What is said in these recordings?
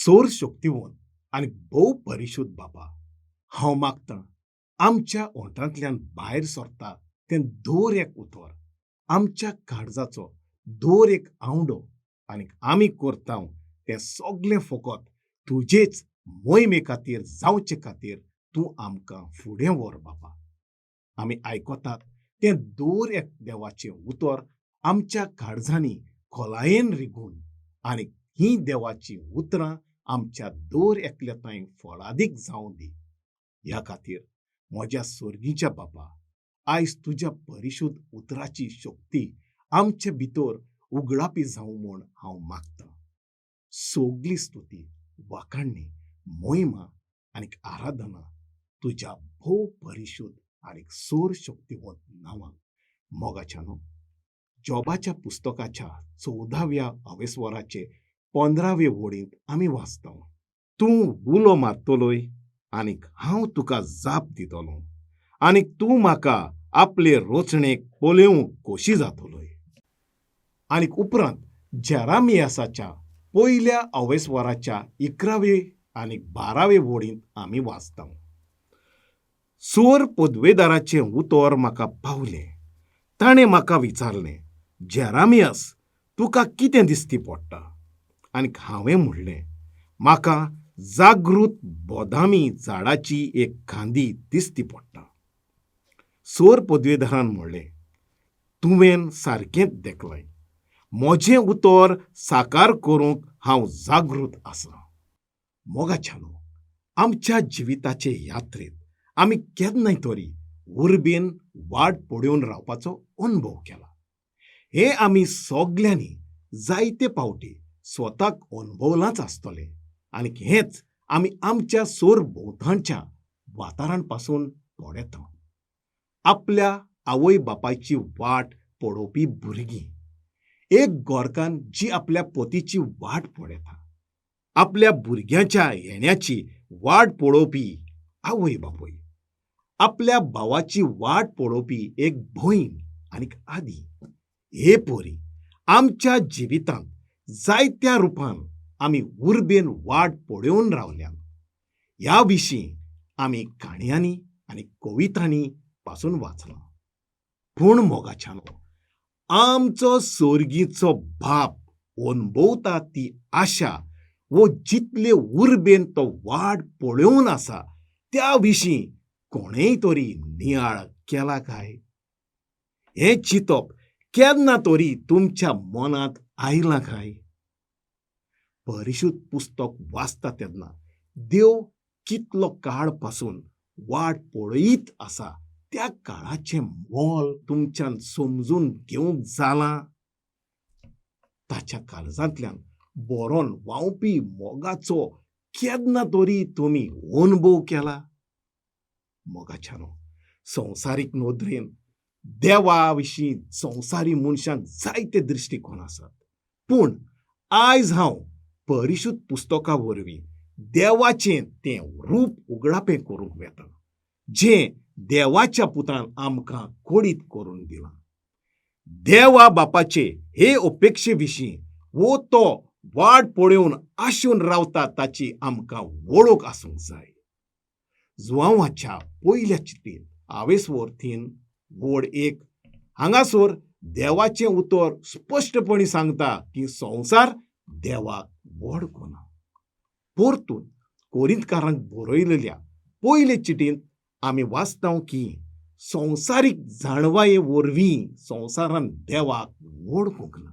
सोर शक्तिवंत आणि भोव परिशुद्ध बाबा, हांव मागतां आमच्या ओंठांतल्यान भायर सरता तें दर एक उतर, आमच्या काळजाचो दर एक आवंडो आनी आमी करतांव तें सगळें फकत तुजेच मोहिमे खातीर जावचे खातीर तूं आमकां फुडें व्हर बाबा. आमी आयकतात तें दर एक देवाचें उतर आमच्या काळजांनी खोलायेन रिगून आनी ही देवाची उतरां आमच्या दर एकल्या ताईं फळादीक जावं दी. ह्या खातीर म्हज्या सर्गीच्या बाबा, आयज तुज्या परिशुद्ध उतराची शक्ती आमचे भितर उगडापी जावं म्हूण हांव मागतां. सगळी स्तुती, वाखाणणी, मोहिमा आनी आराधना तुज्या भोव परिशुद्ध आनी सोर शक्तिवंत नांवांत मोगाच्या न्हू. जॉबाच्या पुस्तकाच्या 14व्या अवेस्वराचे 15वे वळींत आमी वाचतां, तूं उलो मारतलोय आनीक हांव तुका जाप दितलों, आनीक तूं म्हाका आपले रोचणेक पोलेवंक खोशी जातलोय. आनीक उपरांत जेरामियासाच्या पयल्या अवेस्वराच्या 11वे आनी 12वे वळींत आमी वाचतां, सोर पदवेदाराचें उतर म्हाका पावलें. ताणें म्हाका विचारलें, जेरामियास, तुका कितें दिसती पडटा? आनीक हांवें म्हणलें, म्हाका जागृत बदामी झाडाची एक खांदी दिसती पडटा. सोर पदवेदारान म्हणलें, तुवें सारकेंच देखलय. म्हजें उतर साकार करूंक हांव जागृत आसां. मोगाच्यानो, आमच्या जिविताचे यात्रेंत आमी केन्नाय तरी उर्बेन वाट पडून रावपाचो अनुभव केला. हें आमी सगळ्यांनी जायते फावटी स्वताक अनुभवलांच आसतलें. आनीक हेंच आमी आमच्या सोर भोंवतणच्या वातावरण पासून पळयतात. आपल्या आवय बापायची वाट पळोवपी भुरगीं, एक घोरकान जी आपल्या पतीची वाट पळयता, आपल्या भुरग्याच्या येण्याची वाट पळोवपी आवय बापूय, आपल्या भावाची वाट पळोवपी एक भयण आनीक आदी, हे परी आमच्या जिवितांत जायत्या रुपान आमी उर्बेन वाट पळोवन रावल्यात. ह्या विशीं आमी काणयांनी आनी कवितांनी पासून वाचलां. पूण मोगाच्यानो, आमचो सर्गीचो बाप अणभवता ती आशा वो जितले उर्बेन तो वाट पळोवन आसा त्या विशीं कोणेय तरी नियाळ केला काय? हें चिंतप केन्ना तरी तुमच्या मनांत आयलां काय? परिशुद्ध पुस्तक वाचता तेन्ना देव कितलो काळ पासून वाट पळयत आसा त्या काळाचें मोल तुमच्यान समजून घेवंक जालां? ताच्या काळजांतल्यान बरोन व्हांवपी मोगाचो केन्ना तरी तुमी अनुभव केला? मोगाच्यानो, संवसारीक नदरेन देवा विशीं संवसारी मनशांक जायते दृश्टीकोन आसात. पूण आयज हांव परिशुद्ध पुस्तका वरवीं देवाचें तें रूप उगडापें करूंक वेता, जें देवाच्या पुतान आमकां कोडीत करून दिलां. देवा बापाचे हे अपेक्षे विशीं वो तो वाट पळोवन आशून रावता ताची आमकां वळख आसूंक जाय. जुआंवाच्या पयल्या चिठ्ठींत अवेस्वर 3 वड 1 हांगासर देवाचें उतर स्पश्टपणी सांगता की संवसार देवाक वळखना. परतून कोरिंथकारांक बरयलेल्या पयले चिठ्ठींत आमी वाचतां की संवसारीक जाणवाये वरवीं संवसारान देवाक वळखूंक ना,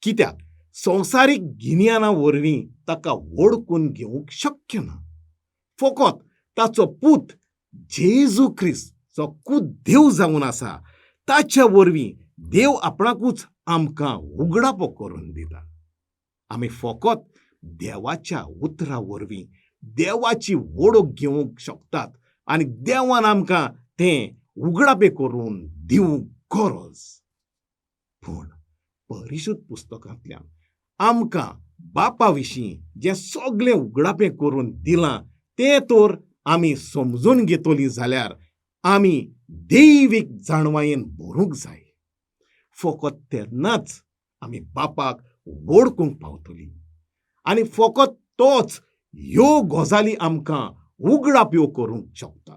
कित्याक संवसारीक गिन्याना वरवीं ताका वळखून घेवंक शक्य ना. फकत ताचो पूत जेजू ख्रिस्त जो खूद देव जावन आसा ताच्या वरवीं देव आपणाकूच आमकां उगडापो करून दिता. आमी फकत देवाच्या उतरा वरवीं देवाची वळख घेवंक शकतात आनी देवान आमकां तें उगडापे करून दिवंक गरज. पूण परिशुद्ध पुस्तकांतल्यान आमकां बापा विशीं जें सगळें उगडापें करून दिलां तें तर आमी समजून घेतलीं जाल्यार आमी दैवीक जाणवायेन भरूंक जाय. फकत तेन्नाच आमी बापाक वळखूंक पावतलीं. आनी फकत तोच ह्यो गजाली आमकां उगडाप्यो करूंक शकता.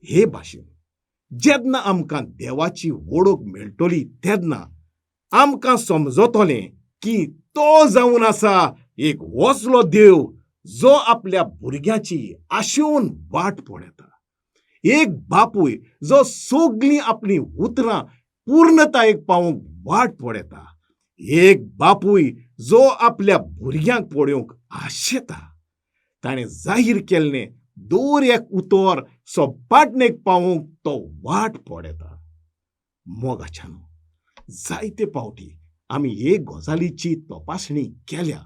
हे भाशेन जेन्ना आमकां देवाची वळख मेळटली तेन्ना आमकां समजतलें की तो जावन आसा एक वसलो देव जो आपल्या भुरग्याची आशेवन वाट पळयता. एक बापूय जो सगळीं आपली उतरां पूर्णतायेक पावोवंक वाट पळयता. एक बापूय जो आपल्या भुरग्यांक पळोवंक आशेता. ताणें जाहीर केल्लें दर एक उतर सोपाटणेक पावोवंक तो वाट पळयता. मोगाच्यानो, जायते फावटी आमी हे गजालीची तपासणी केल्या.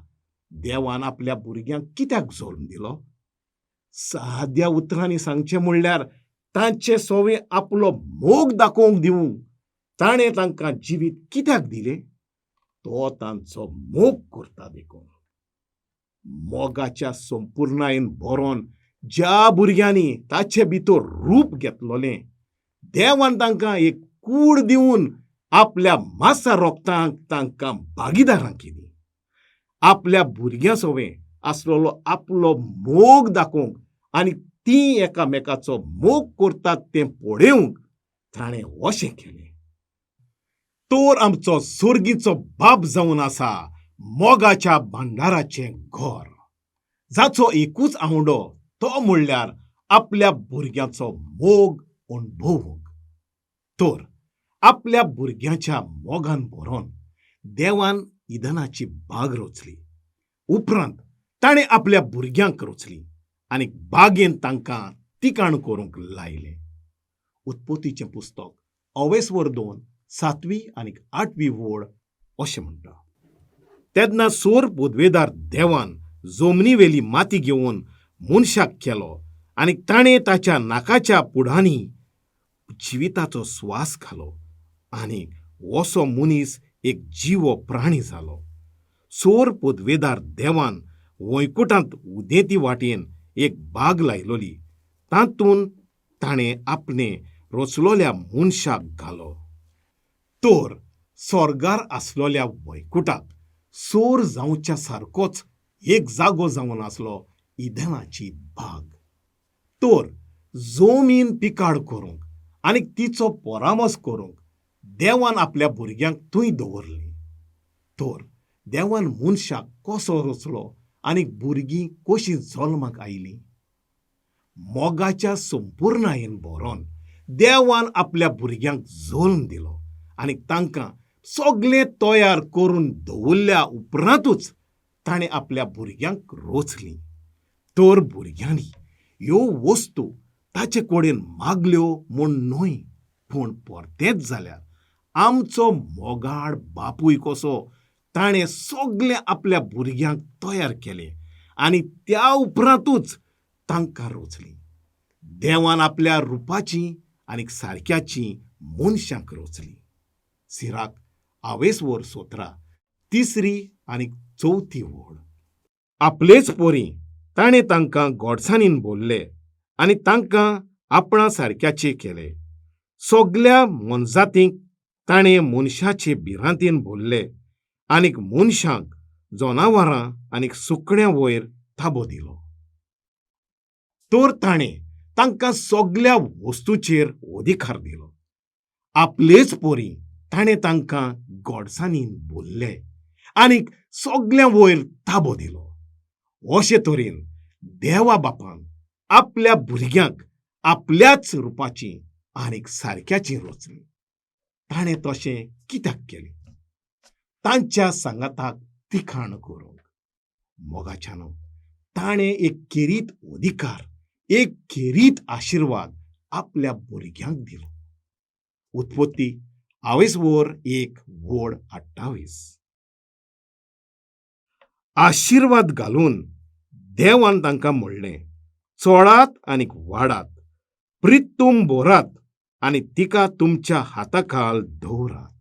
देवान आपल्या भुरग्यांक कित्याक जल्म दिलो? साद्या उतरांनी सांगचें म्हणल्यार तांचे सोवे आपलो मोग दाखोवंक दिवंक ताणें तांकां जिवीत कित्याक दिलें? तो तांचो मोग करता देखून. मोगाच्या संपूर्णायेन भरोन ज्या भुरग्यांनी ताचे भितर रूप घेतलोलें, देवान तांकां एक कूड दिवन आपल्या मासा रोगतांक तांकां भागीदारां केलीं. आपल्या भुरग्यां सोवें आसलोलो आपलो मोग दाखोवंक आनी तीं एकामेकाचो मोग करतात तें पळोवंक ताणें अशें केलें. तर आमचो सर्गीचो बाप जावन आसा मोगाच्या भांडाराचें घर, जाचो एकूच आवंडो तो म्हणल्यार आपल्या भुरग्याचो मोग अणभवूंक. तर आपल्या भुरग्याच्या मोगान भरोन देवान इदनाची बाग रचली. उपरांत ताणें आपल्या भुरग्यांक रचली आनी बागेंत तांकां तिकाण करूंक लायलें. उत्पत्तीचें पुस्तक 2:7 आनी 8 वड अशें म्हणटा. तेन्ना सोर पोदवेदार देवान जमनीवेली माती घेवन मनशाक केलो आनी ताणें ताच्या नाकाच्या पुढांनी जिविताचो स्वास घालो आनी असो मनीस एक जीव प्राणी जालो. सोर पोदवेदार देवान वैकुंठांत उदेंती वाटेन एक बाग लायलोली. तातूंत ताणें आपणें रचलोल्या मनशाक घालो. तर स्वर्गार आसलोल्या वैकुंठांत सोर जावच्या सारकोच एक जागो जावन आसलो इदनाची बाग. तर जमीन पिकाड करूंक आनी तिचो परामस करूंक देवान आपल्या भुरग्यांक थंय दवरलीं. तर देवान मनशाक कसो रचलो आनी भुरगीं कशीं जल्माक आयलीं? मोगाच्या संपूर्णायेन भरोन देवान आपल्या भुरग्यांक जल्म दिलो आनी तांकां सगळें तयार करून दवरल्या उपरांतूच ताणें आपल्या भुरग्यांक रचलीं. तर भुरग्यांनी ह्यो वस्तू ताचे कडेन मागल्यो म्हूण न्हय, पूण परतेंच जाल्यार आमचो मोगाळ बापूय कसो ताणें सगळें आपल्या भुरग्यांक तयार केलें आनी त्या उपरांतूच तांकां रचलीं. देवान आपल्या रुपाची आनी सारक्याची मनशांक रचलीं. सिराक 17 3 आनी 4 वड. आपलेच पोरी ताणें तांकां गोडसाणीन भरले आनी तांकां आपणा सारक्याचे केले. सगळ्या मनजातींक ताणें मनशाचे भिरांतेन भरले आनीक मनशांक जनावरां आनीक सुकण्यां वयर ताबो दिलो. तर ताणें तांकां सगळ्या वस्तूचेर अधिकार दिलो. आपलेच पोरी ताणें तांकां गोडसाणीन भरले आनीक सगळ्या वयर ताबो दिलो. अशे तरेन देवा बापान आपल्या भुरग्यांक आपल्याच रुपाची आनीक सारक्याची रचलीं. ताणें तशें कित्याक केलें? तांच्या सांगाताक तिखाण करूंक. मोगाच्यानो, ताणें एक खेरीत अधिकार, एक खेरीत आशिर्वाद आपल्या भुरग्यांक दिलो. उत्पत्ती 1 वड 28. आशिर्वाद घालून देवान तांकां म्हणलें, चोडात आनीक वाडात, प्रितूम भरात आनी तिका तुमच्या हाताखाल दवरात.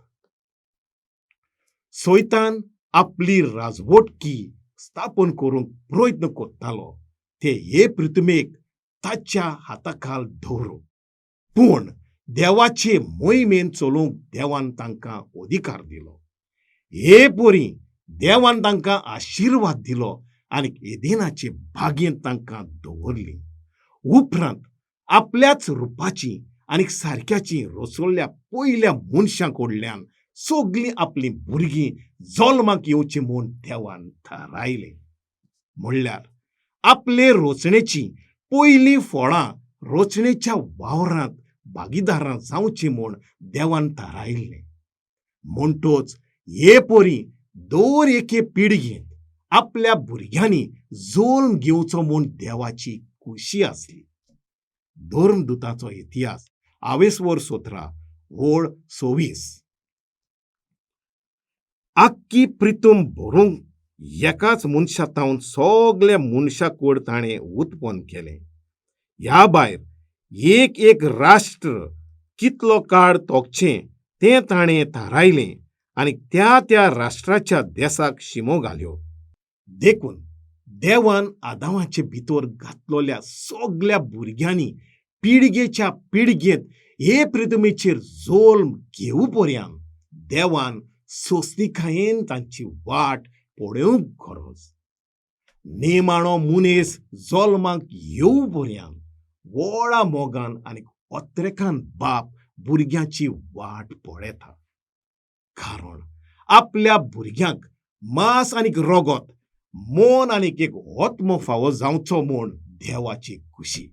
सैतान आपली राजवटकी स्थापन करूंक प्रयत्न करतालो ते हे पृथ्वीक ताच्या हाताखाल दवरूंक. पूण देवाचे मोहिमेन चलोवंक देवान तांकां अधिकार दिलो. हे पोरी देवान तांकां आशिर्वाद दिलो आनी एदेनाचे बागेंत तांकां दवरली. उपरांत आपल्याच रुपाची आनी सारक्याची रचोल्ल्या पयल्या मनशां कडल्यान सगळीं आपलीं भुरगीं जल्माक येवचीं म्हूण देवान थारायलें. म्हणल्यार आपले रचणेची पयलीं फळां रचणेच्या वावरांत भागीदारां जावचीं म्हूण देवान थारायल्लें. म्हणटच हे परी दर एके पिळगेंत आपल्या भुरग्यांनी जल्म घेवचो म्हूण देवाची खुशी आसली. धर्मदुताचो इतिहास 17 ओळ 26. आख्खी प्रितूम भरूंक एकाच मनशांतावन सगल्या मनशांकूड ताणें उत्पन्न केलें. ह्या भायर एक एक राष्ट्र कितलो काळ तोगचें तें ताणें थारायलें आनी त्या त्या राष्ट्राच्या देसाक शिमो घाल्यो. देखून देवान आदामाचे भितर घातलोल्या सगल्या भुरग्यांनी पिळगेच्या पिळगेंत हे पृथ्वीचेर जल्म घेवपर्यंत देवान सोंसणिकायेन तांची वाट पळोवंक गरज. नेमाणो मनीस जल्माक येवपर्यंत व्हडा मोगान आनी अत्रेकान बाप भुरग्याची वाट पळयता. कारण आपल्या भुरग्यांक मांस आनी रगत, मन आनी एक आत्मो फावो जावचो म्हूण देवाची खुशी.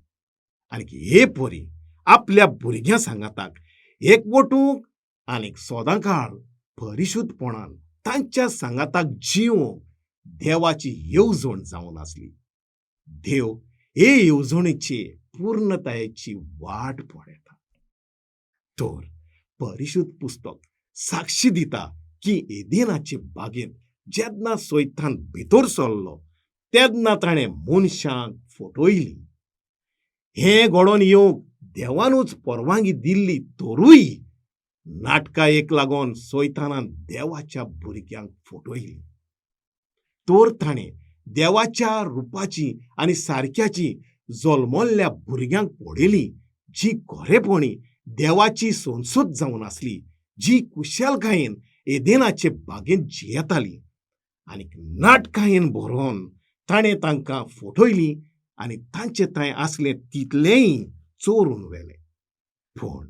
आनी हे परी आपल्या भुरग्यां सांगाताक एकवटूंक आनी सदांकाळ परिशुद्धपणान तांच्या सांगाताक जिवोवंक देवाची येवजण जावन आसली. देव हे येवजणेचे पूर्णतायेची वाट पळयता. तर परिशुद्ध पुस्तक साक्षी दिता की एदेनाचे बागेंत जेन्ना सैतान भितर सरलो तेन्ना ताणें मनशांक फटयली. हें घडोवन येवंक देवानूच परवानगी दिल्ली तरूय नाटकायेक लागून सैतानान देवाच्या भुरग्यांक फटयली. तर ताणें देवाच्या रुपाची आनी सारक्याची जल्मल्ल्या भुरग्यांक पळयली जी खरेपणी देवाची संसद जावन आसली, जी कुशलकायेन एदेनाचे बागेंत जियेताली. आनी नाटकायेन भरोवन ताणें तांकां फटयली आनी तांचे थंय आसलें तितलेंय चोरून व्हेलें. पूण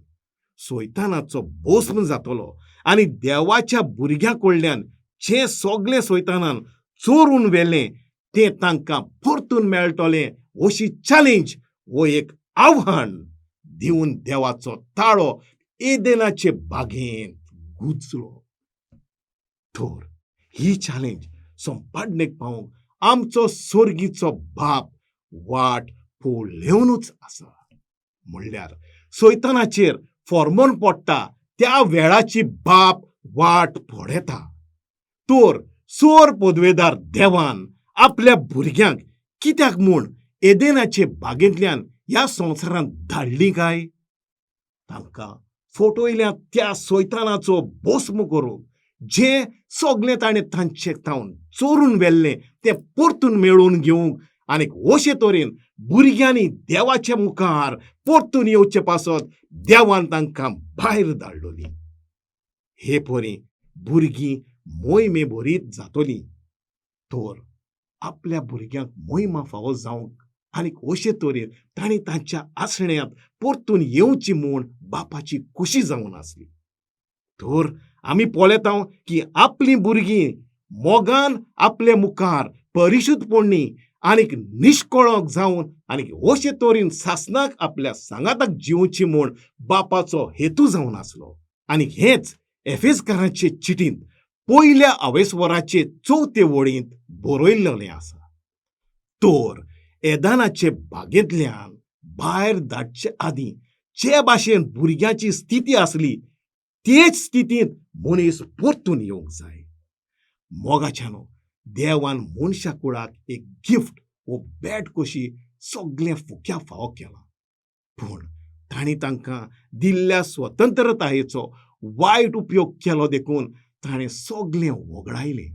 सैतानाचो भस्म जातलो आनी देवाच्या भुरग्यां कडल्यान जें सगळें सैतानान चोरून व्हेलें तें तांकां परतून मेळटलें अशी चॅलेंज वो एक आव्हान दिवन देवाचो ताळो एदेनाचे बागेंत गुंजलो. तर ही चॅलेंज संपादनेक पावोवंक आमचो सर्गीचो बाप वाट पळोवनूच आसा. म्हणल्यार सैतानाचेर फॉर्मोन पडटा त्या वेळाची बाप वाट पळयता. तर सोर पदवेदार देवान आपल्या भुरग्यांक कित्याक म्हूण एदेनाचे बागेंतल्यान ह्या संवसारांत धाडलीं काय? तांकां फटयल्या त्या सैतानाचो भस्म करूंक, जें सगळें ताणें तांचे थावन चोरून व्हेल्लें तें परतून मेळोवन घेवंक आनी अशे तरेन भुरग्यांनी देवाच्या मुखार परतून येवचे पासत देवान तांकां भायर धाडलोलीं. हे परी भुरगीं मोहिमे भरीत जातलीं. तर आपल्या भुरग्यांक मोहिमा फावो जावंक आनी अशे तरेन तांणी तांच्या आसण्यांत परतून येवची म्हूण बापाची खुशी जावन आसली. तर आमी पळयता की आपलीं भुरगीं मोगान आपले मुखार परिशुद्धपणी आनीक निश्कळोक जावन आनीक अशे तरेन सासणाक आपल्या सांगाताक जिवची म्हूण बापाचो हेतू जावन आसलो. आनी हेंच एफेसकारांचे चिठींत पयल्या अवेस्वराचे 4 वळींत बरयल्लें आसा. तर एदानाचे बागेंतल्यान भायर धाडचे आदीं जे भाशेन भुरग्याची स्थिती आसली तेच स्थितींत मनीस परतून येवंक जाय. मोगाच्यानो देवान मनशा कुळाक एक गिफ्ट वो भेट कशी सगळें फुक्या फावो केलां. पूण तांणी तांकां दिल्ल्या स्वतंत्रतायेचो वायट उपयोग केलो देखून ताणें सगळें वगडायलें.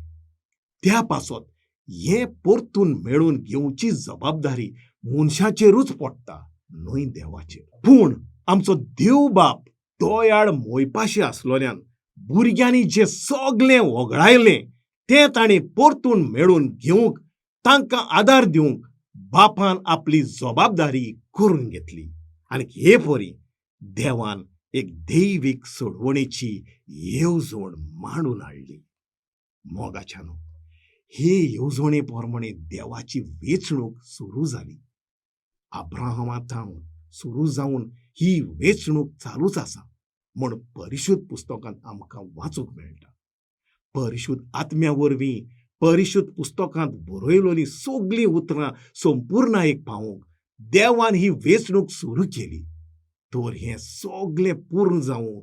त्या पासत हें परतून मेळोवन घेवची जबाबदारी मनशाचेरूच पडटा, न्हय देवाचेर. पूण आमचो देव बाप दोयाळ मोयपाशी आसलोल्यान भुरग्यांनी जें सगळें वगडायलें तें ताणें परतून मेळोवन घेवंक तांकां आदार दिवंक बापान आपली जबाबदारी करून घेतली आनी हे परी देवान एक दैवीक सोडवणेची येवजण मांडून हाडली. मोगाच्यानो, हे येवजणे प्रमाणे देवाची वेंचणूक सुरू जाली. अब्राहमांतावन सुरू जावन ही वेंचणूक चालूच आसा म्हूण परिशुध्द पुस्तकांत आमकां वाचूंक मेळटा. परिशुध्द आत्म्या वरवीं परिशुध्द पुस्तकांत बरयलोलीं सगळीं उतरां संपूर्णायेक पावूंक देवान ही वेंचणूक सुरू केली. तर हें सगळें पूर्ण जावन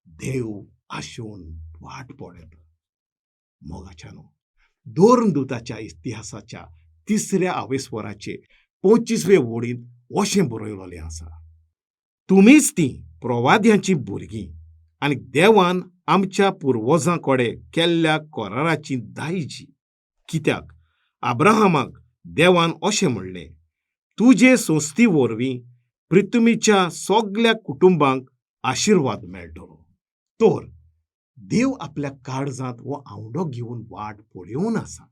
देव आशेवन वाट पळयता. मोगाच्यानो, दोर्नदूताच्या इतिहासाच्या 3ऱ्या आवेस्वराचे 25वे वळींत अशें बरयलोलें आसा. तुमीच तीं प्रवाद्यांची भुरगीं आनी देवान आमच्या पुर्वजां कडेन केल्ल्या कराराची दायजी. कित्याक अब्राहमाक देवान अशें म्हणलें, तुजे संस्थी वरवीं पृथ्वीच्या सगळ्या कुटुंबांक आशिर्वाद मेळटलो. तर देव आपल्या काळजांत हो आवडो घेवन वाट पळयोवन आसा.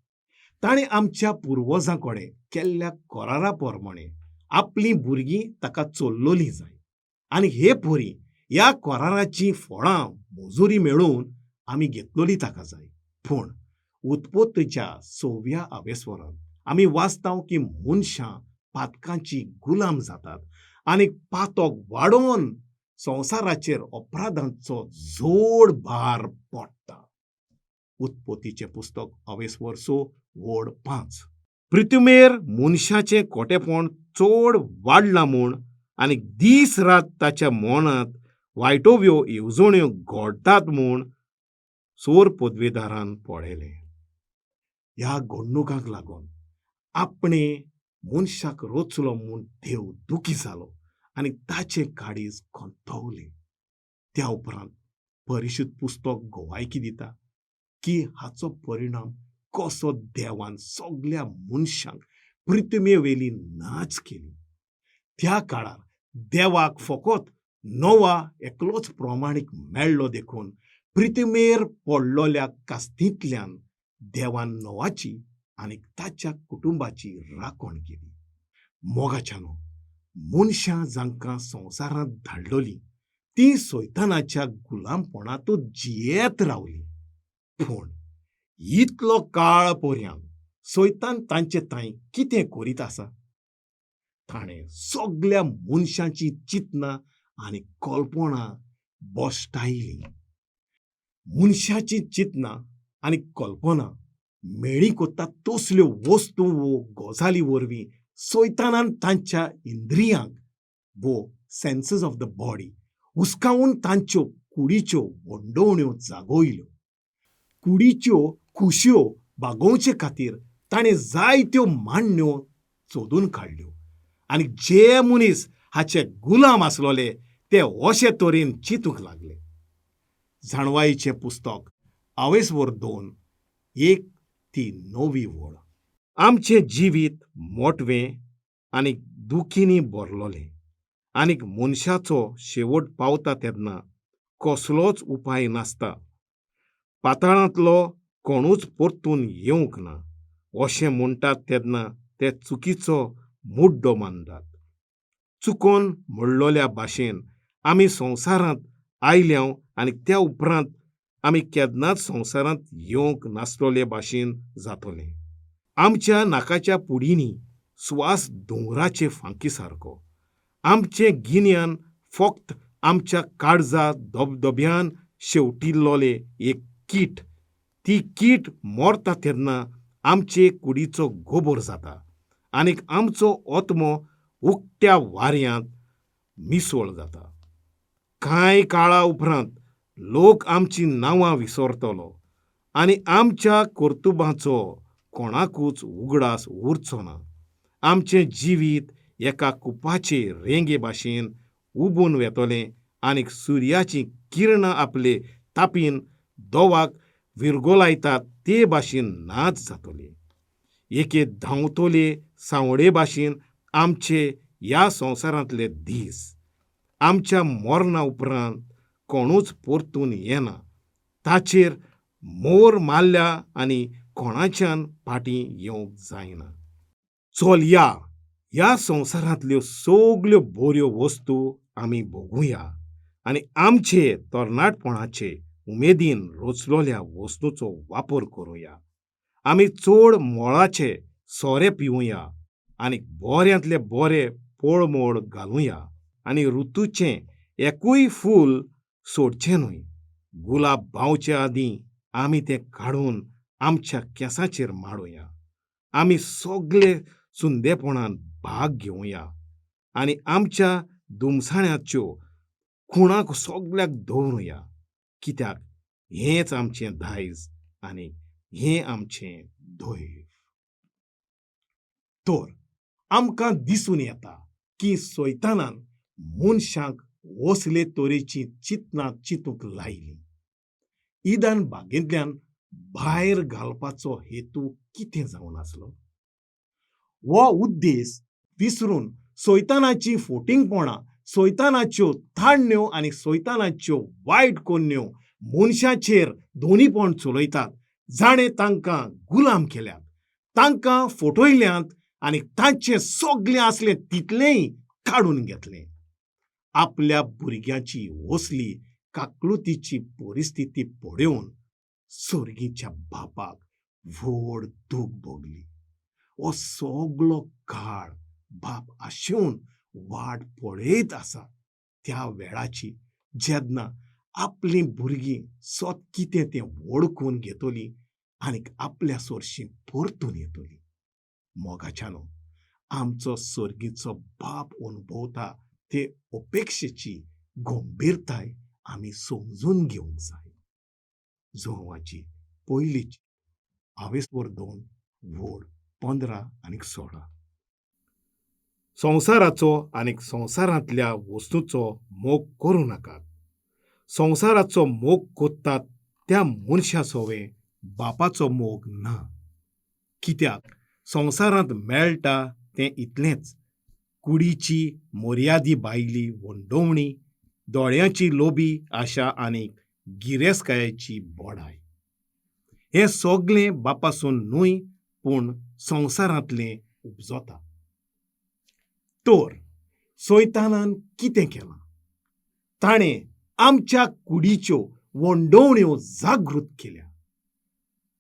ताणें आमच्या पुर्वजां कडेन केल्ल्या करारा प्रमाणे आपलीं भुरगीं ताका चल्लोलीं जाय आनी हे परी ह्या कराराची फळां मजुरी मेळोवन आमी घेतलोलीं ताका जाय. पूण उत्पत्तीच्या 6व्या आवेस्वरांत आमी वाचतांव की मनशां पातकांची गुलाम जातात आनी पातक वाडोवन संवसाराचेर अपराधांचो जोड भार पडटा. उत्पत्तीचें पुस्तक आवेस्वर 6 वड 5. पृथ्वीमेर मनशाचें खोटेपण चड वाडलां म्हूण आनी दीस रात ताच्या मनांत वायटोव्यो येवजण्यो घडटात म्हूण सोर पदवेदारान पळयलें. ह्या घडणुकांक लागून आपणे मनशाक रचलो म्हूण देव दुखी जालो आनी ताचें काळीज खंतोवलें. त्या उपरांत परिशुध्द पुस्तक गोवायकी दिता की हाचो परिणाम कसो देवान सगळ्या मनशांक पृथ्वीवेली नाच केली. त्या काळार देवाक फकत नोवा एकलोच प्रमाणीक मेळ्ळो देखून पृथ्वीमेर पडलोल्या कास्तींतल्यान देवान नोवाची आनी ताच्या कुटुंबाची राखण केली. मोगाच्यानो, मनशां जांकां संवसारांत धाडलोलीं तीं सैतानाच्या गुलामपणांतूच जियेत रावलीं. पूण इतलो काळ पर्यंत सैतान तांचे ताईं कितें करीत आसा? ताणें सगळ्या मनशांची चिंतना आनी कल्पना बश्टायली. मनशाची चिंतना आनी कल्पना मेळ्ळी कोत्ता तसल्यो वस्तू वो गजाली वरवीं सैतानान तांच्या इंद्रियांक वो सेन्सेस ऑफ द बॉडी हुस्कावून तांच्यो कुडीच्यो वंडोवण्यो जागोयल्यो. कुडीच्यो खुशयो भागोवचे खातीर ताणें जायत्यो मांडण्यो सोदून काडल्यो आनी जे मनीस हाचे गुलाम आसलोले ते अशे तरेन चिंतूंक लागले. जाणवायेचें पुस्तक आवेस्वर 2 1-9 वड. आमचें जिवीत मोटवें आनी दुखींनी भरलोलें आनीक मनशाचो शेवट पावता तेन्ना कसलोच उपाय नासता. पाताळांतलो कोणूच परतून येवंक ना अशें म्हणटात तेन्ना ते चुकीचो मुड्डो मानतात. चुकोन म्हणलोल्या भाशेन आमी संवसारांत आयल्याव आनी त्या उपरांत आमी केन्नाच संवसारांत येवंक नासलोले भाशेन जातलें. आमच्या नाकाच्या पुडींनी स्वास दोंगराचे फांकी सारको. आमचें गिन्यान फकत आमच्या काळजा धबधब्यान शेवटिल्लोले एक कीट. ती कीट मरता तेन्ना आमचे कुडीचो गोबर जाता आनीक आमचो आत्मो उक्त्या वाऱ्यांत मिसळ जाता. कांय काळा उपरांत लोक आमची नांवां विसरतलो आनी आमच्या कर्तुबांचो कोणाकूच उगडास उरचो ना. आमचें जिवीत एका कुपाचे रेंगे भाशेन उबून वेतलें आनीक सुर्याचीं किरणां आपले तापीन दोवाक विरगोलायतात ते भाशेन नाच जातले. एके धांवतले सावळे भाशेन आमचे ह्या संवसारांतले दीस. आमच्या मरणा उपरांत कोणूच परतून येना. ताचेर मोर मारल्या आनी कोणाच्यान फाटीं येवंक जायना. चोल ह्या संवसारांतल्यो सगल्यो बऱ्यो वस्तू आमी भोगुया आनी आमचे तरणाटपणाचे उमेदीन रचलोल्या वस्तूंचो वापर करुया. आमी चड मोळाचे सोरे पिवुया आनी बऱ्यांतले बरे पळमोड घालुया आनी ऋतूचें एकूय फूल सोडचें न्हय. गुलाब बावचे आदीं आमी तें काडून आमच्या केंसाचेर माडुया. आमी सगळे सुंदेपणान भाग घेवया आनी आमच्या दुमसाण्याच्यो खुणाक सगळ्याक दवरुया, कित्याक हेंच आमचें दायज आनी हें आमचें धैर्य. तर आमकां दिसून येता की सैतानान मनशांक असले तरेचीं चिंतनां चिंतूंक लायलीं. ईदन बागेंतल्यान भायर घालपाचो हेतू कितें जावन आसलो? हो उद्देश विसरून सैतानाची फोटिंगपणां, सैतानाच्यो थाणण्यो आनी सैतानाच्यो वायट कन्यो मनशाचेर दोनीपण चलयतात. जाणें तांकां गुलाम केल्यात, तांकां फटयल्यांत आनी तांचें सगळें आसलें तितलेंय काडून घेतलें. आपल्या भुरग्याची असली काकुळतीची परिस्थिती पळोवन सर्गीच्या बापाक व्हड दूख भोगली. हो सगळो काळ बाप आशेवन वाट पळयत आसा त्या वेळाची, जेन्ना आपलीं भुरगीं सोत कितें तें वळखून घेतलीं आनी आपल्या सोरशीं परतून येतलीं. मोगाच्यानो, आमचो सर्गीचो बाप अणभवता ते अपेक्षेची गंभीरताय आमी समजून घेवंक जाय. जोडवाची पयली आवेसवर 2 व्हड 15 आनी 16. संवसाराचो आनी संवसारांतल्या वस्तूंचो मोग करूं नाकात. संवसाराचो मोग कोत्तात त्या मनशा सोवे बापाचो मोग ना. कित्याक संवसारांत मेळटा तें इतलेंच: कुडीची मर्यादी भायली वंडोवणी, दोळ्यांची लोभी आशा आनी गिरेस्तकायेची बोडाय. हें सगळें बापासून न्हय पूण संवसारांतलें उपजता. तर सैतानान कितें केलां? ताणें आमच्या कुडीच्यो वंडोवण्यो जागृत केल्या.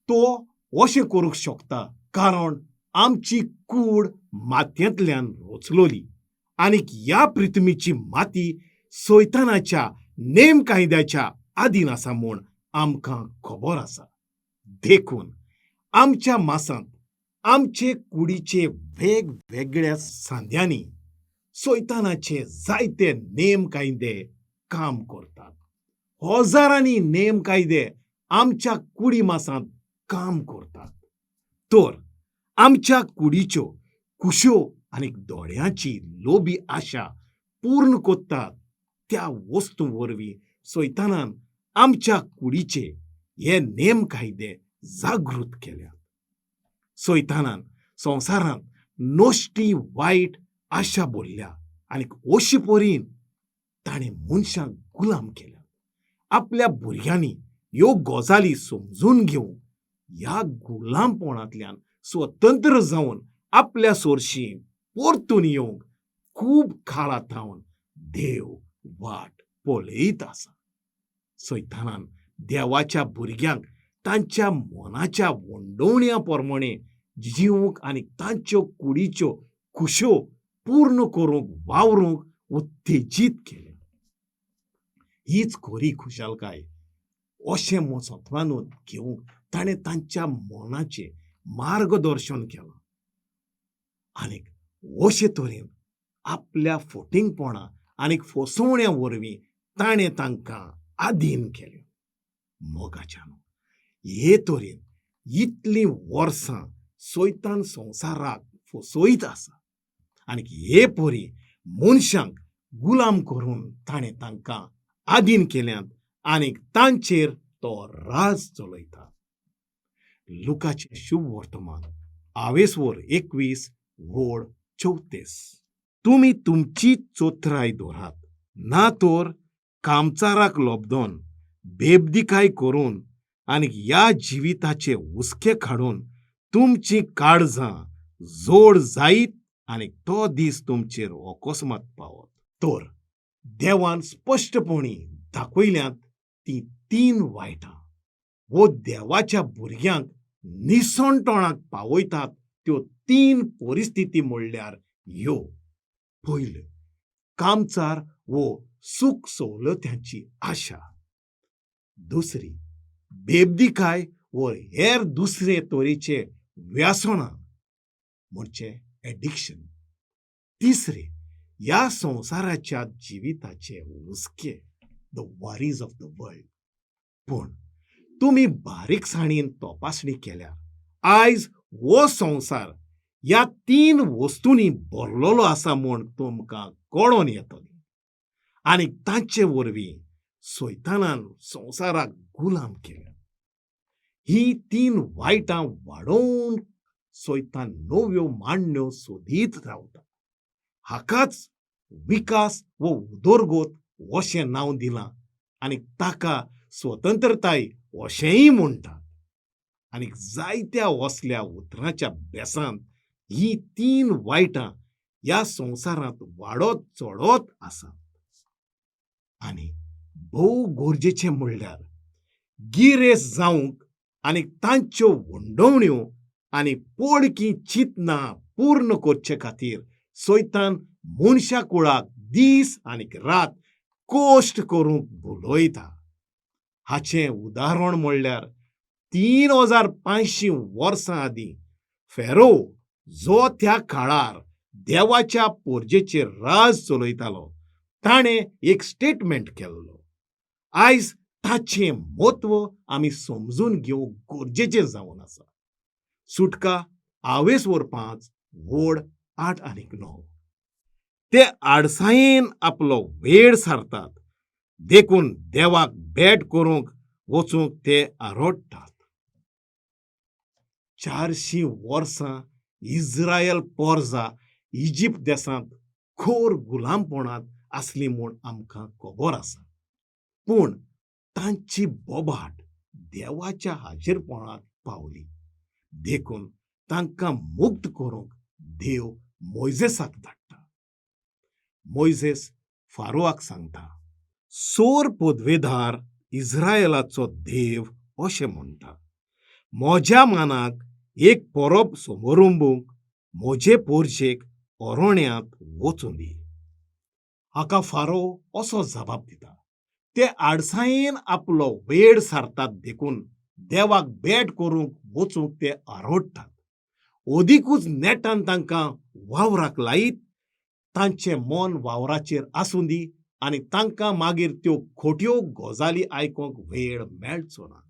तो अशें करूंक शकता कारण आमची कूड मातयेंतल्यान रचलोली आनी ह्या पृथ्वीची माती सैतानाच्या नेम कायद्याच्या आधीन आसा म्हूण आमकां खबर आसा. देखून आमच्या मासांत आमचे कुडीचे वेगवेगळ्या सांध्यांनी सैतानाचे जायते नेम कायदे काम करतात. हजारांनी नेम कायदे आमच्या कुडी मासांत काम करतात. तर आमच्या कुडीच्यो कुश्यो आनी दोळ्यांची लोभी आशा पूर्ण कोत्तात त्या वस्तू वरवीं सैतानान आमच्या कुडीचे हे नेम कायदे जागृत केल्यात. सैतानान संवसारांत नश्टी वायट आशा भरल्या आनी अशे परीन ताणें मनशांक गुलाम केल्या. आपल्या भुरग्यांनी ह्यो गजाली समजून घेवंक, ह्या गुलामपणांतल्यान स्वतंत्र जावन आपल्या सोरशीं परतून येवंक खूब काळांतावन देव वाट पळयत आसा. सैतानान देवाच्या भुरग्यांक तांच्या मनाच्या वंडोवण्या प्रमाणें जिवंक आनी तांच्यो कुडीच्यो कुश्यो पूर्ण करूंक वावरूंक उत्तेजीत केलें. हीच खरी खुशालकाय. अशें मसत्वानूच घेवंक ताणें तांच्या मनाचें मार्गदर्शन केलां आनी अशे तरेन आपल्या फटिंगपणां आनी फसवण्या वरवीं ताणें तांकां आधीन केलें. मोगाच्यानो, हे तरेन इतलीं वर्सां सैतान संवसाराक फसयत आसा आनी हे परी मनशांक गुलाम करून ताणें तांकां आधीन केल्यांत आनी तांचेर तो राज चलयता. लुकाचें शुभ वर्तमान 21 व्हड 34. तुमी तुमची चोत्राय दवरात, ना तर कामचाराक लोबदोन बेबदिकाय करून आनी ह्या जिविताचे हुस्के काडून तुमची काळजां जोड जायत आनी तो दीस तुमचेर अकस्मात पावत. तर देवान स्पश्टपणी दाखयल्यांत ती 3 वायटां वो देवाच्या भुरग्यांक निसणटोणाक पावयतात त्यो 3 परिस्थिती म्हणल्यार ह्यो. पयलें, कामचार वो सूख सवलत्यांची आशा. दुसरी, बेबदिकाय वो हेर दुसरे तरेचे व्यसनां म्हणजे एडिक्शन. तिसरे, ह्या संवसाराच्या जिविताचे हुस्के, the worries of the world. पूण तुमी बारीकसाणीन तपासणी केल्यार आयज हो संवसार ह्या 3 वस्तूंनी भरलेलो आसा म्हूण तुमकां कळोन येतलें. आनी तांचे वरवीं सैतानान संवसाराक गुलाम केल्या. ही 3 वायटां वाडोवन सैतान नव्यो मांडण्यो सोदीत रावता. हाकाच विकास वो उदरगत अशें नांव दिलां आनी ताका स्वतंत्रताय अशेंय म्हणटात. आनी जायत्या असल्या उतरांच्या बेसांत ही 3 वायटां ह्या संवसारांत वाडत चडत आसात. आनी भोव गरजेचें म्हणल्यार गिरेस्त जावंक आनी तांच्यो वंडवण्यो आनी पोडकी चिंतनां पूर्ण करचे खातीर सैतान मनशा कुळाक दीस आनी रात कश्ट करूंक भुलयता. हाचें उदाहरण म्हणल्यार 3500 वर्सां आदीं फेरो, जो त्या काळार देवाच्या पोरजेचेर राज चलयतालो, ताणें एक स्टेटमेंट केल्लो. आयज ताचें म्हत्व आमी समजून घेवंक गरजेचें जावन आसा. सुटका 22:5 व्हड 8 आनी 9. ते आडसायेन आपलो वेळ सारतात, देखून देवाक भेट करूंक वचूंक ते आरोडटात. 400 वर्सां इस्रायल पोरजां इजिप्त देसांत खोर गुलामपणांत आसलीं म्हूण आमकां खबर आसा. पूण तांची बोबाट देवाच्या हाजीरपणांत पावली, देखून तांकां मुक्त करूंक देव मोइजेसाक धाडटा. मोइजेस फारोआक सांगता, सोर पदवेधार इस्रायलाचो देव अशें म्हणटा, म्हज्या मानाक एक परब समारंभूंक म्हजे पोरजेक अरोण्यांत वचूं दी. हाका फारो असो जबाब दिता. ते आडसायेन आपलो वेळ सारतात, देखून देवाक भेट करूंक वचूंक ते आरोडटात. ओदिकूच नेटान तांकां वावराक लायत, तांचें मन वावराचेर आसूं दी आनी तांकां मागीर त्यो खोट्यो गजाली आयकूंक वेळ मेळचो ना.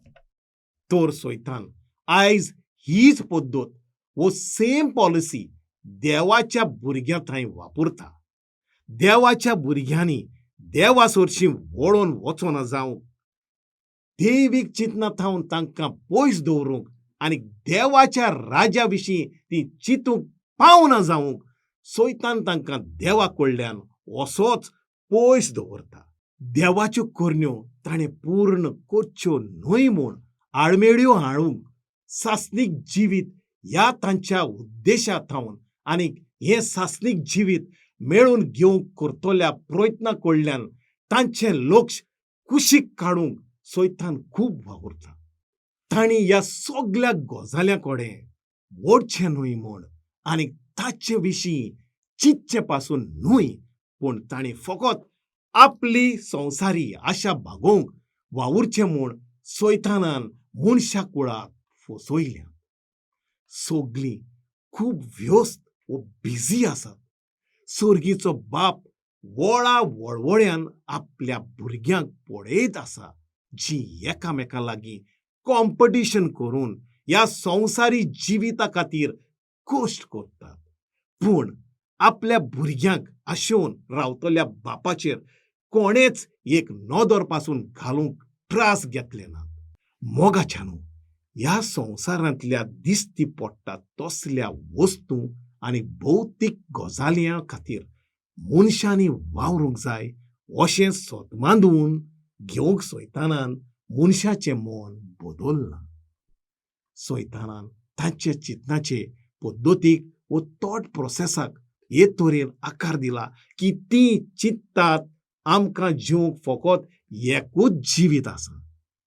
तर सैतान आयज हीच पद्दत वो सेम पॉलिसी देवाच्या भुरग्यां थंय वापरता. देवाच्या भुरग्यांनी देवा सरशीं वळोन वचोना जावंक, दैवीक चिंतना थावन तांकां पयस दवरूंक आनी देवाच्या राज्या विशीं ती चिंतूंक पावना जावंक सैतान तांकां देवा कडल्यान असोच पयस दवरता. देवाच्यो करण्यो ताणें पूर्ण करच्यो न्हय म्हूण आळमेळ्यो हाडूंक सासणीक जिवीत ह्या तांच्या उद्देशा थावन आनी हें सासणीक जिवीत मेळून घेवंक करतल्या प्रयत्ना कडल्यान तांचें लक्ष कुशीक काडूंक सैतान खूब वावुरता. तांणी ह्या सगळ्या गजाल्यां कडेन वळचें न्हय म्हूण आनी ताचे विशीं चिंतचे पासून न्हय, पूण तांणी फकत आपली संवसारी आशा भागोवंक वावुरचें म्हूण सैतानान मनशा कुळाक फसयल्या. सगळीं खूब व्यस्त व बिजी आसात. सर्गीचो बाप वळा वळवळ्यान आपल्या भुरग्यांक पळयत आसा, जीं एकामेका लागीं कॉम्पिटिशन करून ह्या संवसारी जिविता खातीर कश्ट करतात. पूण आपल्या भुरग्यांक आशेवन रावतल्या बापाचेर कोणेच एक नदर पासून घालूंक त्रास घेतले नात. मोगाच्यानू ह्या संवसारांतल्या दिसती पडटा तसल्या वस्तू आनी भौतीक गजाल्यां खातीर मनशांनी वावरूंक जाय अशें सतमांदून घेवंक सैतानान मनशाचें मन बदलना. सैतानान तांचे चिंतनाचे पद्दतीक वो थॉट प्रोसेसाक हे तरेन आकार दिला की ती चिंततात आमकां जिवंक फकत एकूच जिवीत आसा.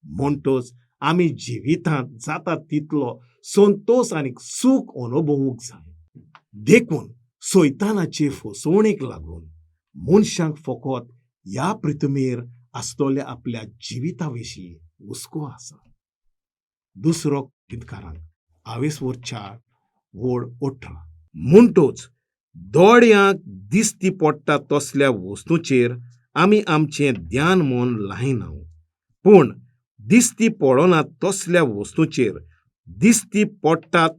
म्हणटच आमी जिवितांत जाता तितलो संतोष आनी सूख अनुभवूंक जाय. देखून सैतानाचे फसवणेक लागून मनशांक फकत ह्या पृथ्वीर आसतल्या आपल्या जिविता विशीं हुस्को आसा. दुसरो गीतकारांक 22:4-18. म्हणटच दोळ्यांक दिसती पडटा तसल्या वस्तूंचेर आमी आमचें ध्यान मन लायना, पूण दिसती पडनात तसल्या वस्तूंचेर दिसती पडटात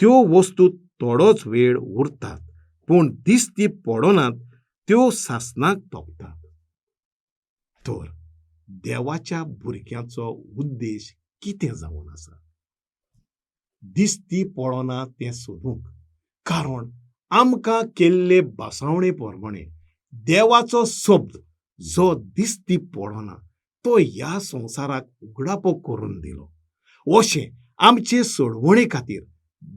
त्यो वस्तू थोडोच वेळ उरतात, पूण दिसती पडनात त्यो सासणाक तोपतात. तर देवाच्या भुरग्याचो उद्देश कितें जावन आसा? दिसती पडना तें सोदूंक. कारण आमकां केल्ले बासावणे प्रमाणे देवाचो शब्द जो दिसती पडना तो ह्या संवसाराक उगडापो करून दिलो. अशें आमचे सोडवणे खातीर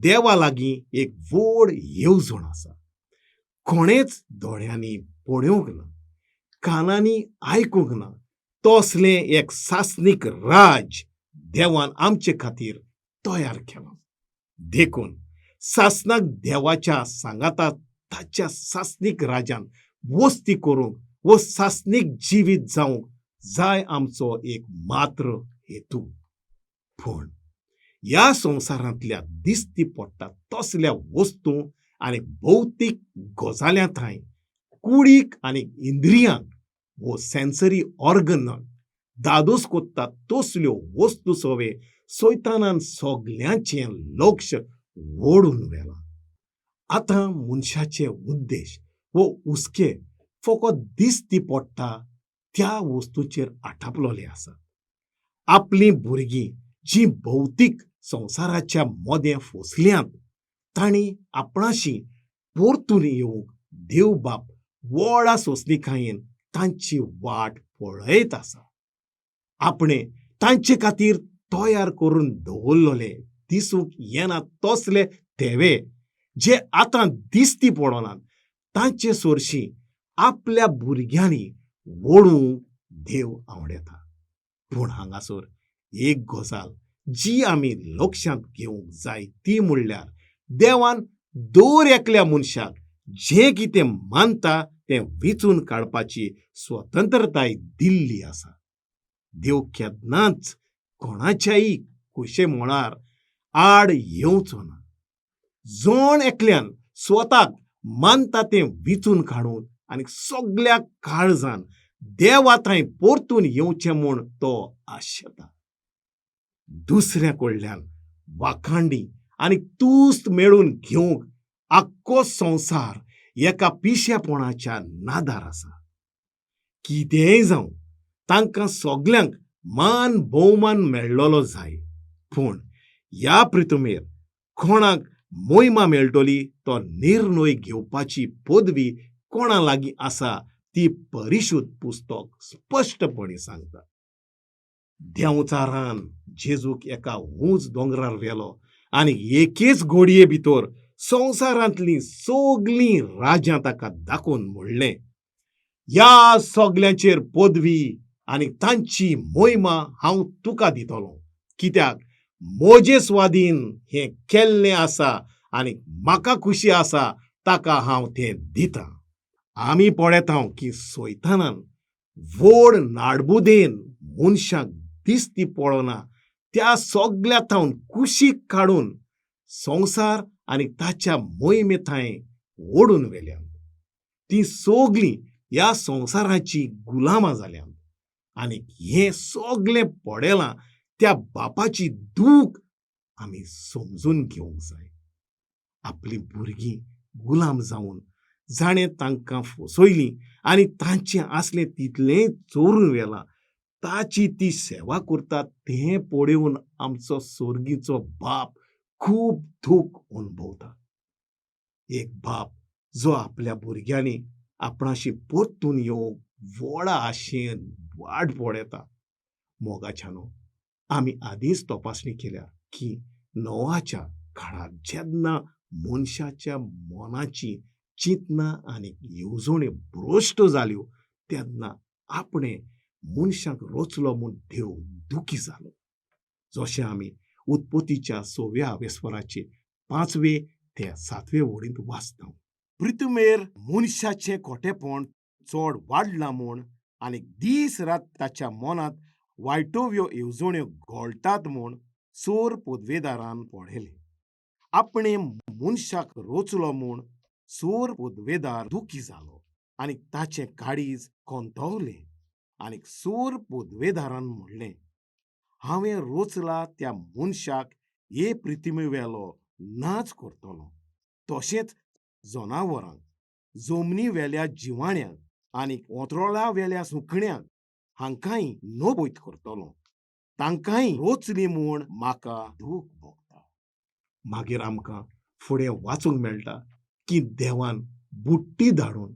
देवा लागीं एक व्हड येवजण आसा. कोणेच दोळ्यांनी पळोवंक ना, कानांनी आयकूंक ना तसलें एक सासनीक राज देवान आमचे खातीर तयार केलां. देखून सासणाक देवाच्या सांगातात ताच्या सासनीक राज्यान वस्ती करूंक व सासनीक जिवीत जावंक जाय आमचो एक मात्र हेतू. पूण ह्या संवसारांतल्या दिसती पडटा तसल्या वस्तू आनी भौतीक गजाल्यां थंय कुडीक आनी इंद्रियांक वो सेन्सरी ऑर्गनांक दादोस कोत्तात तसल्यो वस्तू सवे सैतानान सगल्यांचें लक्ष ओडून व्हेलां. आतां मनशाचे उद्देश वो हुस्के फकत दिसती पडटा त्या वस्तूंचेर आटापलोले आसात. आपलीं भुरगीं जीं भौतीक संवसाराच्या मोदें फसल्यांत तांणी आपणाशी परतून येवंक देव बाप व्हडा सोंसणिकायेन तांची वाट पळयत आसा. आपणे तांचे खातीर तयार करून दवरलोले दिसूंक येना तसले थेवे जे आतां दिसती पडनात तांचे सोरशीं आपल्या भुरग्यांनी ओडूंक देव आवडेता. पूण हांगासर एक गजाल जी आमी लक्षांत घेवंक जाय ती म्हणल्यार देवान दर एकल्या मनशाक जें कितें मानता तें वेंचून काडपाची स्वतंत्रताय दिल्ली आसा. देव केन्नाच कोणाच्याय कुशे मळार आड येवचो ना. जण एकल्यान स्वताक मानता तें वेंचून काडून आनी सगल्या काळजान देवा थंय परतून येवचें म्हूण तो आशेता. दुसऱ्या कडल्यान वाखाणडी आनी तुस्त मेळून घेवंक आख्खो संवसार एका पिशेपणाच्या नादार आसा. कितेंय जावं तांकां सगल्यांक मान भोवमान मेळ्ळोलो जाय, पूण ह्या पृथ्वीर कोणाक मोहिमा मेळटली तो निर्णय घेवपाची पदवी कोणा लागीं आसा ती परिशुध्द पुस्तक स्पश्टपणे सांगता. देंवचां रान जेजूक एका उंच दोंगरार व्हेलो आनी एकेच घडये भितर संवसारांतलीं सगलीं राज्यां ताका दाखोवन म्हणलें, ह्या सगल्यांचेर पदवी आनी तांची मोहिमा हांव तुका दितलों, कित्याक म्हजे स्वाधीन हें केल्लें आसा आनी म्हाका खुशी आसा ताका हांव तें दितां. आमी पळयता की सैतानान व्हड नाडबुदेन मनशाक दिसती पडना त्या सगल्या थावन कुशीक काडून संवसार आनी ताच्या मोहिमे थंय ओडून व्हेल्यात. तीं सगलीं ह्या संवसाराची गुलामां जाल्यांत आनी हें सगलें पडलां त्या बापाची दूख आमी समजून घेवंक जाय. आपलीं भुरगीं गुलाम जावन जाणें तांकां फसयलीं आनी तांचें आसलें तितलेंय चोरून व्हेलां ताची ती सेवा करतात तें पळोवन आमचो स्वर्गीचो बाप खूब दूख अनुभवता. एक बाप जो आपल्या भुरग्यांनी आपणाशी परतून येवंक व्हडा आशेन वाट पळयता. मोगाच्यानो, आमी आदींच तपासणी केल्या की नोआच्या काळात जेन्ना मनशाच्या मनाची चिंतना आनी येवजण्यो भ्रश्ट जाल्यो तेन्ना आपणे मनशाक रचलो म्हूण देव दुखी जालो. जशें आमी उत्पत्तीच्या 6व्या आवेस्पराचे 5वे ते 7वे वडींत वाचता. पृथ्वीमेर मनशाचें खोटेपण चड वाडलां म्हूण आनी दीस रात ताच्या मनांत वायटव्यो येवजण्यो घोळटात म्हूण चोर पदवेदारान पळयलें. आपणे मनशाक रचलो म्हूण चोर पदवेदार दुखी जालो आनी ताचें काळीज कोंतवलें. आनी चोर पदवेदारान म्हणलें, हांवें रचला त्या मनशाक हे पृथ्वीवेलो नाच करतलों. तशेंच जनावरांक, जमनीवेल्या जिवाण्यांक आनी ओंत्रोळावेल्या सुकण्यांक हांकांय नबयत करतलों. तांकांय रचलीं म्हूण म्हाका दूख भोगता. मागीर आमकां फुडें वाचूंक मेळटा की देवान बुड्टी धाडून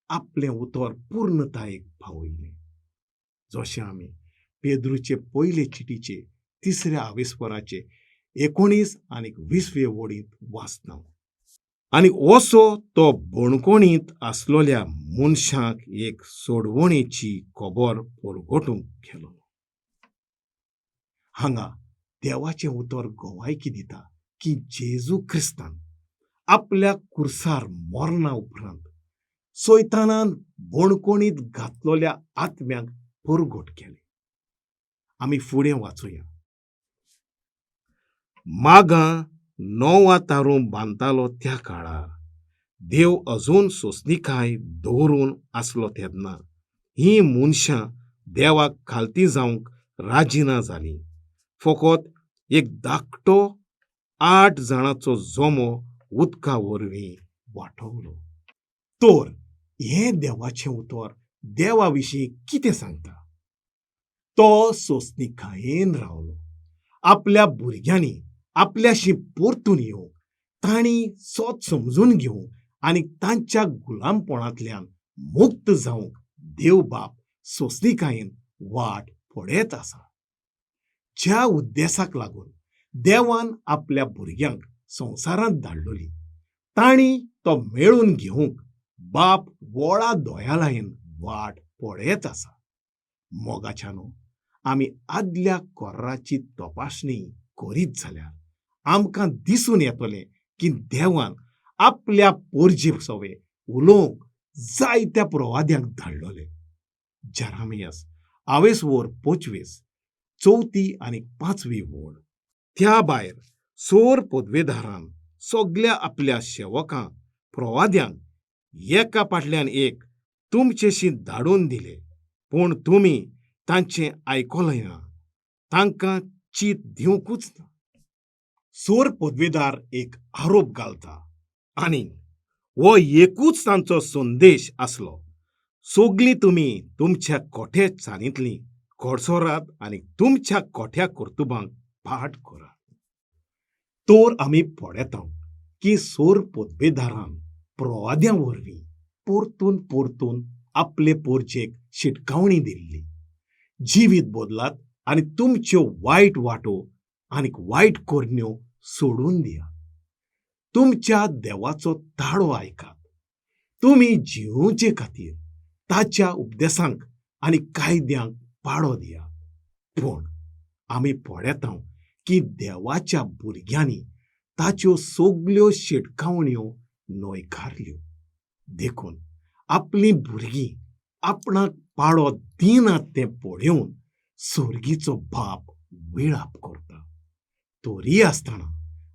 आपलें उतर पूर्णतायेक पावयलें. जशें आमी पेद्रूचे पयले चिटीचे 3ऱ्या आवेस्पराचे 19 आनी 20वे वडींत वाचता. आनी असो तो बणकोणींत आसलोल्या मनशाक एक सोडवणेची खबर परगटूंक गेलो. हांगा देवाचें उतर गवायकी दिता की जेजू क्रिस्तान आपल्या कुर्सार मरणा उपरांत सैतानान बणकोणींत घातलोल्या आत्म्याक परगट केलें. आमी फुडें वाचुया. मागां नोवा तारू बांदतालो त्या काळार देव अजून सोंसणीकाय दवरून आसलो तेन्ना ही मनशां देवाक खालती जावंक राजी ना जालीं. फकत एक धाकटो 8 जाणांचो जोमो उदका वरवीं वांठवलो. तर हें देवाचें उतर देवा विशीं कितें सांगता? तो सोंसणीकायेन रावलो. आपल्या भुरग्यांनी आपल्याशी परतून येवंक, तांणी सोत समजून घेवंक आनी तांच्या गुलामपणांतल्यान मुक्त जावंक देव बाप सोंसणीकायेन वाट पळयत आसा. ज्या उद्देशाक लागून देवान आपल्या भुरग्यांक संवसारांत धाडलोली तांणी तो मेळून घेवंक बाप व्हडा दोयालायेन वाट पळयत आसा. मोगाच्यानो, आमी आदल्या कोर्राची तपासणी करीत जाल्यार आमकां दिसून येतलें की देवान आपल्या पोरजे सवे उलोवंक जायत्या प्रवाद्यांक धाडलोले. जेरेमियास आवेसवर 25, 4 आनी 5वी वड. त्या भायर चोर पदवेदारान सगळ्या आपल्या सेवकांक प्रवाद्यांक एका फाटल्यान एक तुमचेशी धाडून दिले, पूण तुमी तांचें आयकलें ना, तांकां चीत दिवंकूच ना. चोर पदवेदार एक आरोप घालता आनी हो एकूच तांचो संदेश आसलो, सगळीं तुमी तुमच्या खोटे चालींतलीं घोडसोरात आनी तुमच्या खोट्या कर्तुबांक फाट करात. तर आमी पळयता की चोर पदवेदारान प्रवाद्यां वरवीं परतून परतून आपले पोरचेक शिटकावणी दिल्ली. जिवीत बदलात आनी तुमच्यो वायट वाटो आनी वायट करण्यो सोडून दियात. तुमच्या देवाचो ताळो आयकात. तुमी जिवोवचे खातीर ताच्या उपदेशांक आनी कायद्यांक पाळो दियात. पूण आमी पळयता की देवाच्या भुरग्यांनी ताच्यो सगळ्यो शिटकावण्यो न्हयकारल्यो. देखून आपलीं भुरगीं आपणाक पाळो दिनात तें पळयोवन सर्गीचो बाप विळाप करता. तरी आसतना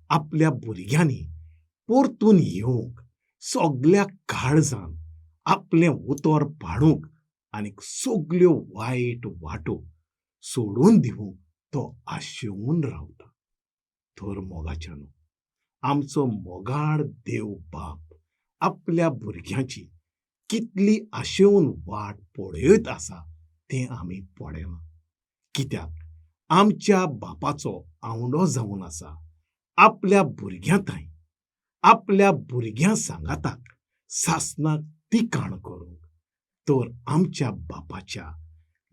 आपल्या भुरग्यांनी परतून येवंक सगळ्या काळजान आपलें उतर पाडूंक आनी सगळ्यो वायट वाटो सोडून दिवंक तो आशेवून रावता. तर मोगाच्यानो, आमचो मोगाळ देव बाप आपल्या भुरग्यांची कितली आशेवून वाट पळयत आसा तें आमी पळयना. कित्याक आमच्या बापाचो आवंडो जावन आसा आपल्या भुरग्यांताय आपल्या भुरग्यां सांगाताक सासणाक तिकाण करूंक. तर आमच्या बापाच्या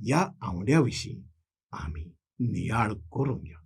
ह्या आवंड्या विशीं आमी नियाळ करूंक घेवया.